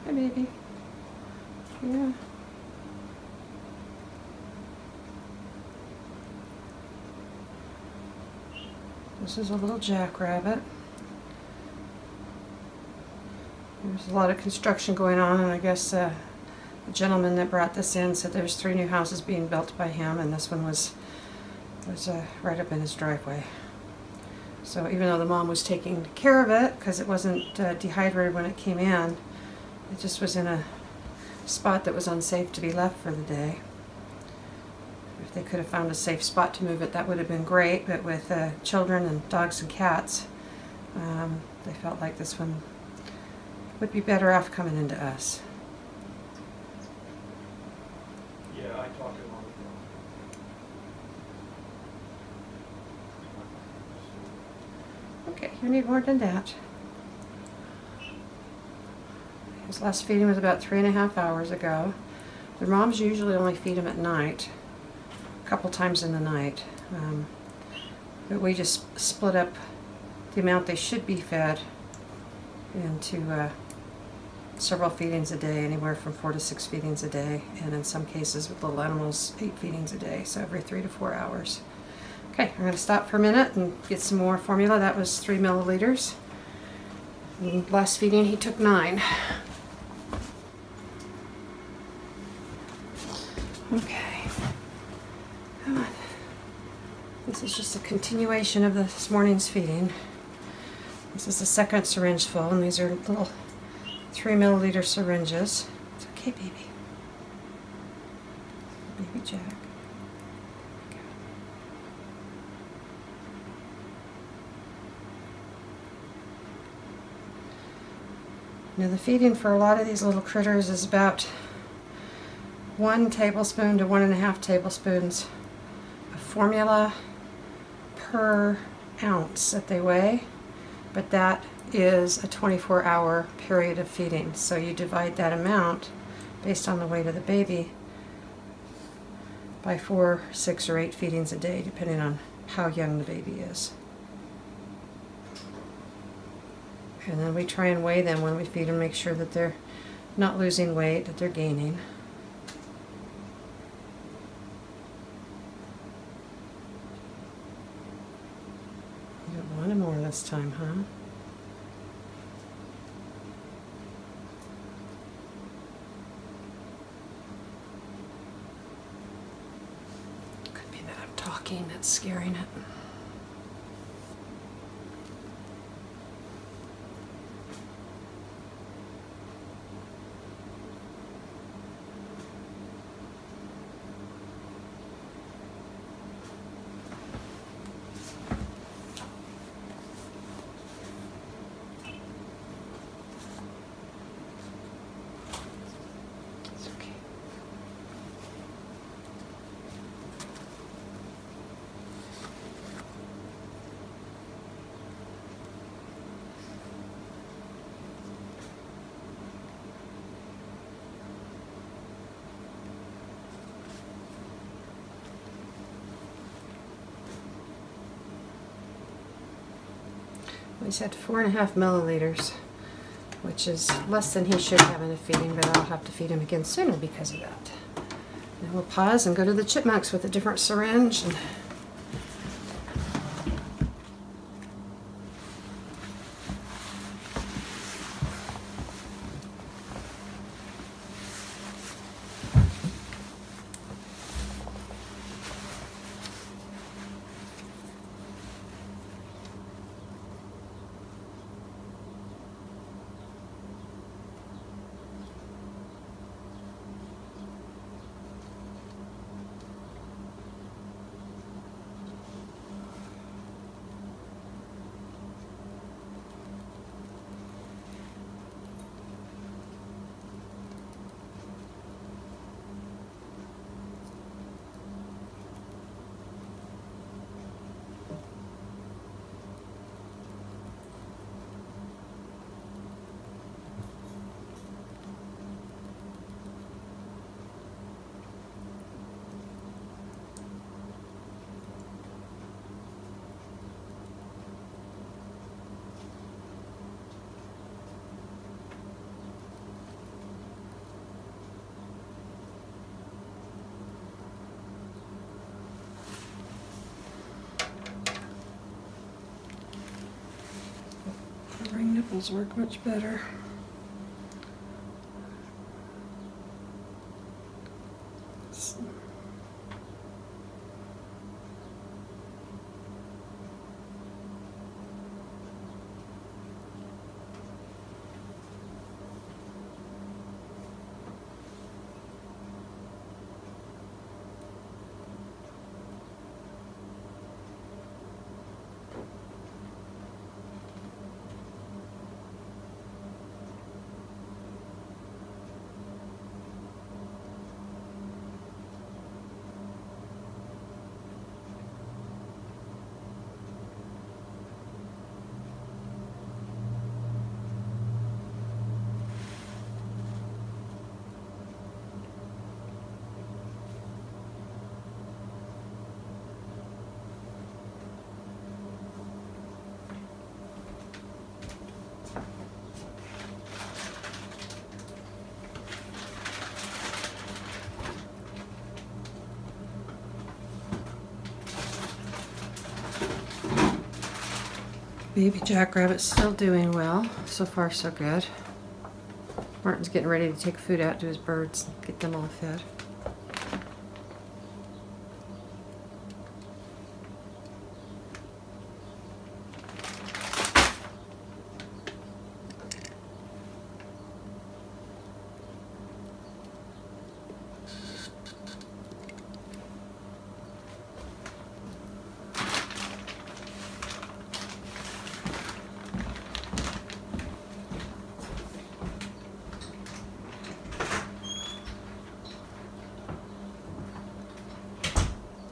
Hi, baby. Yeah. This is a little jackrabbit. There's a lot of construction going on, and I guess the gentleman that brought this in said there's 3 new houses being built by him, and this one was right up in his driveway. So even though the mom was taking care of it because it wasn't dehydrated when it came in, it just was in a spot that was unsafe to be left for the day. If they could have found a safe spot to move it, that would have been great, but with children and dogs and cats, they felt like this one would be better off coming into us. Yeah, I talked to him on the phone. Okay, you need more than that. His last feeding was about 3.5 hours ago. Their moms usually only feed him at night, a couple times in the night. But we just split up the amount they should be fed into several feedings a day, anywhere from 4 to 6 feedings a day, and in some cases with little animals, 8 feedings a day, so every 3 to 4 hours. Okay, I'm going to stop for a minute and get some more formula. That was 3 milliliters. And last feeding he took 9. Okay, come on. This is just a continuation of this morning's feeding. This is the second syringe full, and these are little 3 milliliter syringes. It's okay, baby. Baby Jack. Now the feeding for a lot of these little critters is about 1 tablespoon to 1.5 tablespoons of formula per ounce that they weigh, but that is a 24-hour period of feeding. So you divide that amount based on the weight of the baby by 4, 6, or 8 feedings a day, depending on how young the baby is. And then we try and weigh them when we feed them, make sure that they're not losing weight, that they're gaining. You don't want any more this time, huh? Could be that I'm talking that's scaring it. He's had 4.5 milliliters, which is less than he should have in a feeding, but I'll have to feed him again sooner because of that. Now we'll pause and go to the chipmunks with a different syringe. And Those work much better. Baby Jackrabbit's still doing well. So far, so good. Martin's getting ready to take food out to his birds and get them all fed.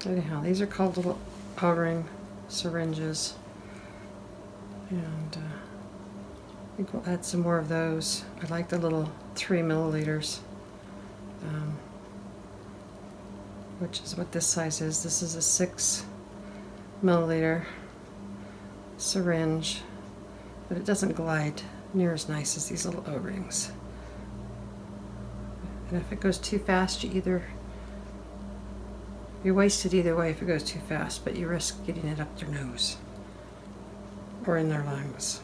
Anyhow, these are called little O-ring syringes, and I think we'll add some more of those. I like the little 3 milliliters, which is what this size is. This is a 6 milliliter syringe, but it doesn't glide near as nice as these little O-rings. And if it goes too fast, you're wasted either way if it goes too fast, but you risk getting it up their nose or in their lungs.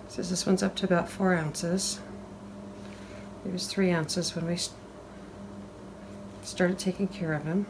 So this one's up to about 4 ounces. It was 3 ounces when we started taking care of him.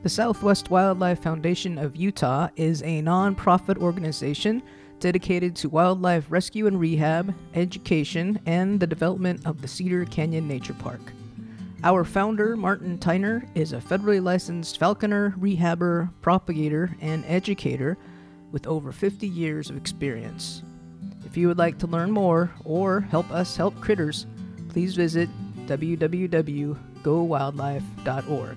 The Southwest Wildlife Foundation of Utah is a non-profit organization dedicated to wildlife rescue and rehab, education, and the development of the Cedar Canyon Nature Park. Our founder, Martin Tyner, is a federally licensed falconer, rehabber, propagator, and educator with over 50 years of experience. If you would like to learn more or help us help critters, please visit www.gowildlife.org.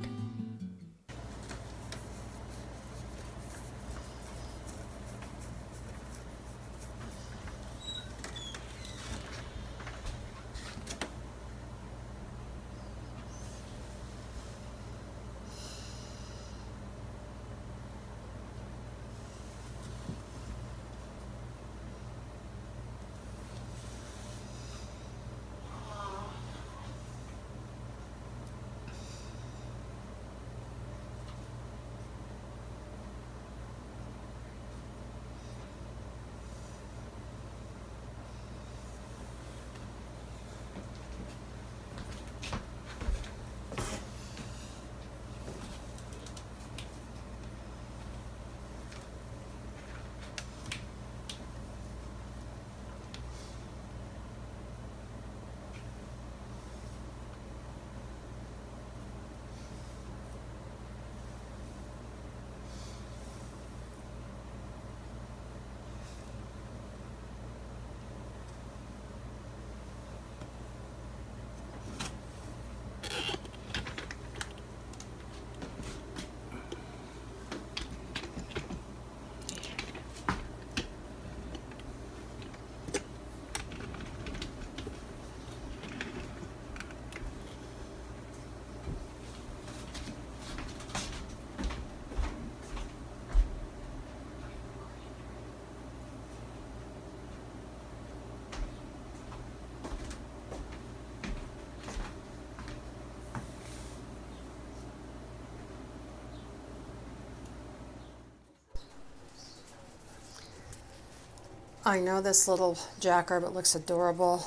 I know this little jackrabbit looks adorable.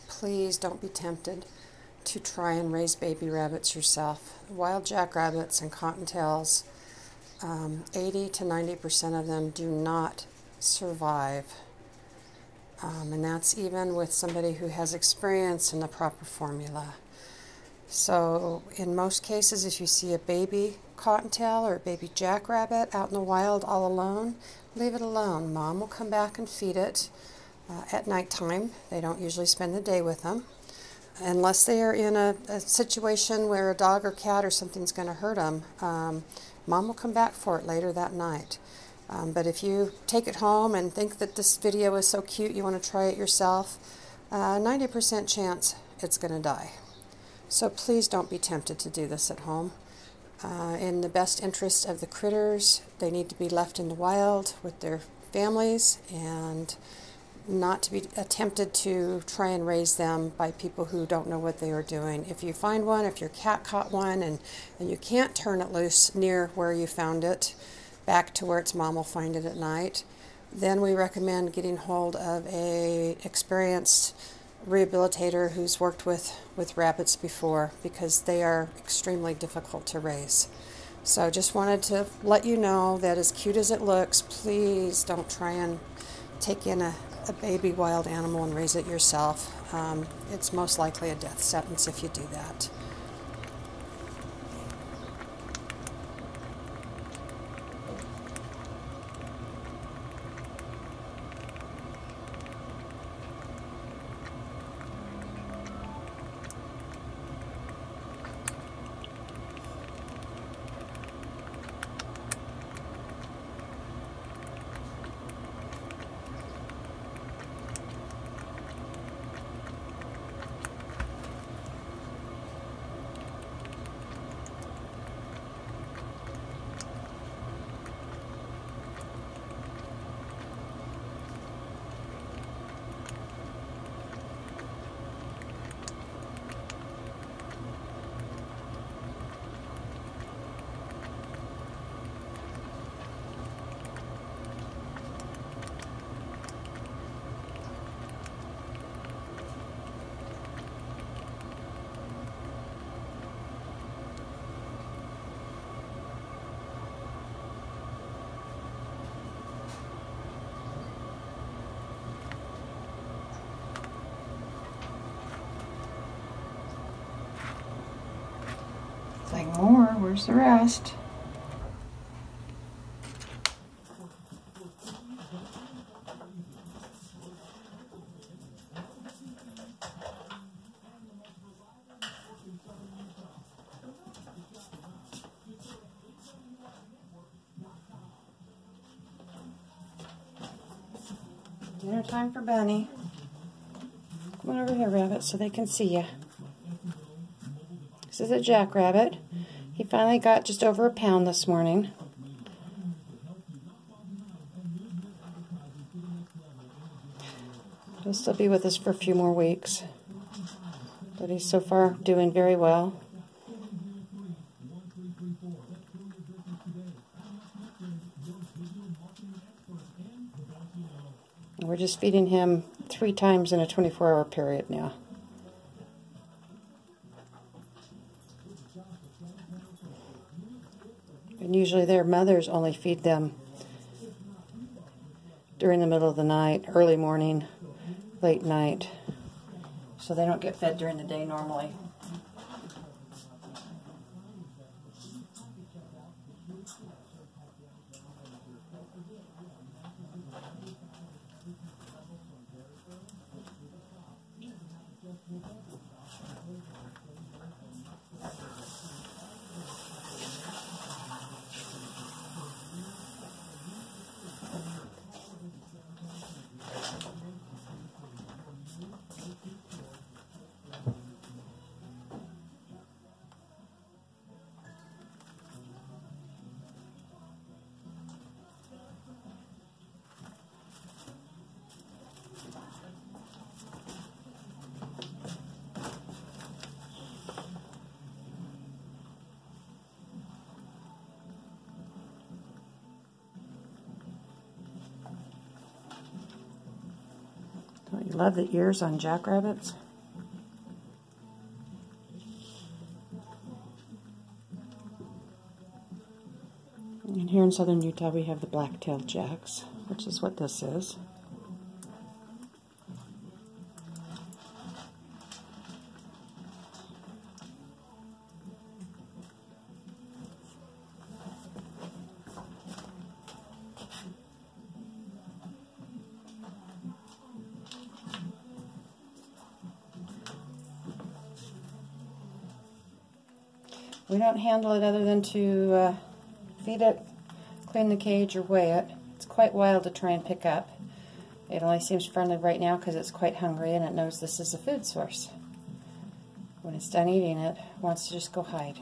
Please don't be tempted to try and raise baby rabbits yourself. Wild jackrabbits and cottontails, 80 to 90% of them do not survive. And that's even with somebody who has experience in the proper formula. So in most cases, if you see a baby cottontail or a baby jackrabbit out in the wild all alone, leave it alone. Mom will come back and feed it at nighttime. They don't usually spend the day with them. Unless they are in a situation where a dog or cat or something's going to hurt them, Mom will come back for it later that night. But if you take it home and think that this video is so cute you want to try it yourself, 90% chance it's going to die. So please don't be tempted to do this at home. In the best interest of the critters, they need to be left in the wild with their families and not to be attempted to try and raise them by people who don't know what they are doing. If you find one, if your cat caught one and you can't turn it loose near where you found it, back to where its mom will find it at night, then we recommend getting hold of a experienced rehabilitator who's worked with rabbits before, because they are extremely difficult to raise. So just wanted to let you know that as cute as it looks, please don't try and take in a baby wild animal and raise it yourself. It's most likely a death sentence if you do that. There's the rest. Dinner time for Bunny. Come on over here, Rabbit, so they can see you. This is a Jackrabbit. He finally got just over a pound this morning. He'll still be with us for a few more weeks, but he's so far doing very well. We're just feeding him 3 times in a 24-hour period now. And usually their mothers only feed them during the middle of the night, early morning, late night. So they don't get fed during the day normally. Don't you love the ears on jackrabbits? And here in southern Utah we have the black-tailed jacks, which is what this is. We don't handle it other than to feed it, clean the cage, or weigh it. It's quite wild to try and pick up. It only seems friendly right now because it's quite hungry and it knows this is a food source. When it's done eating it wants to just go hide.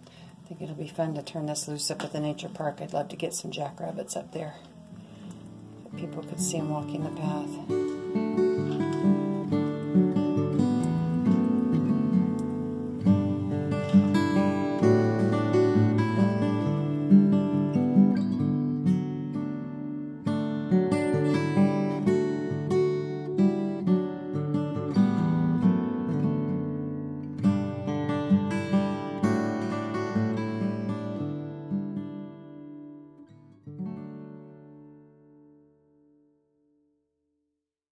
I think it'll be fun to turn this loose up at the nature park. I'd love to get some jackrabbits up there so people could see them walking the path.